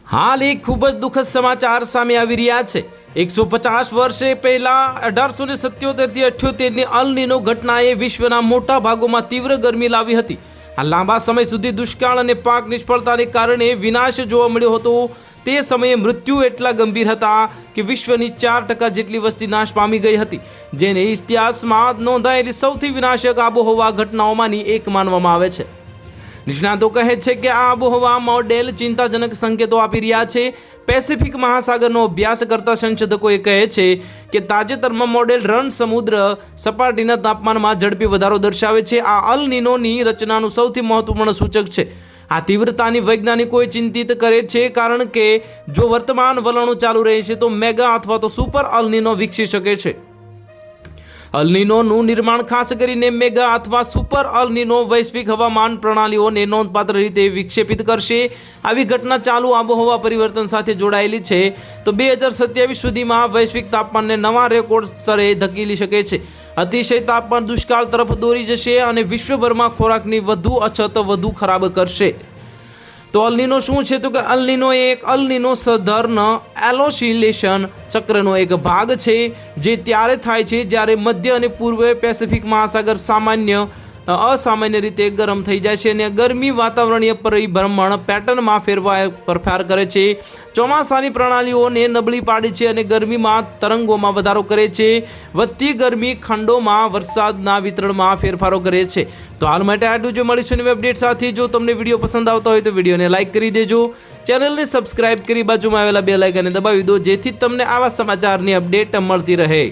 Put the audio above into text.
હાલ એક ખૂબ જ દુઃખદ સમાચાર સામે આવી રહ્યા છે। 150 વર્ષે પહેલા 1877 થી 78 ની અલ નીનો ઘટનાએ વિશ્વના મોટા ભાગોમાં તીવ્ર ગરમી લાવી હતી। આ લાંબા સમય સુધી દુષ્કાળ અને પાક નિષ્ફળતાને કારણે વિનાશ જોવા મળ્યો હતો। તે સમયે મૃત્યુ એટલા ગંભીર હતા કે વિશ્વની 4% જેટલી વસ્તી નાશ પામી ગઈ હતી, જેને ઇતિહાસમાં નોંધાયેલી સૌથી વિનાશક આબોહવા ઘટનાઓમાંની એક માનવામાં આવે છે। નિષ્ણાતો કહે છે કે આ આબોહવા મોડેલ ચિંતાજનક સંકેતો આપી રહ્યા છે। પેસિફિક મહાસાગરનો અભ્યાસ કરતા સંશોધકોએ કહે છે કે તાજેતરમાં મોડેલ રણ સમુદ્ર સપાટીના તાપમાનમાં ઝડપી વધારો દર્શાવે છે। આ અલ નીનોની રચનાનું સૌથી મહત્વપૂર્ણ સૂચક છે। આ તીવ્રતાની વૈજ્ઞાનિકોએ ચિંતિત કરે છે, કારણ કે જો વર્તમાન વલણો ચાલુ રહેશે તો મેગા અથવા તો સુપર અલ નીનો વિકસી શકે છે। અલ નીનોનું નિર્માણ ખાસ કરીને મેગા અથવા સુપર અલ નીનો વૈશ્વિક હવામાન પ્રણાલીઓને નોંધપાત્ર રીતે વિક્ષેપિત કરશે। આવી ઘટના ચાલુ આબોહવા પરિવર્તન સાથે જોડાયેલી છે તો 2027 સુધીમાં વૈશ્વિક તાપમાનને નવા રેકોર્ડ સ્તરે ધકેલી શકે છે। અતિશય તાપમાન દુષ્કાળ તરફ દોરી જશે અને વિશ્વભરમાં ખોરાકની વધુ અછત વધુ ખરાબ કરશે। તો અલ નીનો શું છે? તો કે અલ નીનો એ એક અલ નીનો સધર્ન એલોસિલેશન ચક્રનો એક ભાગ છે, જે ત્યારે થાય છે જ્યારે મધ્ય અને પૂર્વ પેસિફિક મહાસાગર અસામાન્ય રીતે ગરમ થઈ જાય છે અને ગરમી વાતાવરણીય પરિભ્રમણ પેટર્નમાં ફેરફાર કરે છે। ચોમાસાની પ્રણાલીઓને નબળી પાડે છે અને ગરમીમાં તરંગોમાં વધારો કરે છે। વધતી ગરમી ખંડોમાં વરસાદના વિતરણમાં ફેરફારો કરે છે। તો હાલ માટે આટલું। જો મળીશું નવી અપડેટ સાથે। જો તમને વિડીયો પસંદ આવતો હોય તો વિડીયોને લાઇક કરી દેજો, ચેનલને સબસ્ક્રાઇબ કરી બાજુમાં આવેલા બેલ આઇકનને દબાવી દો, જેથી તમને આવા સમાચારની અપડેટ મળતી રહે।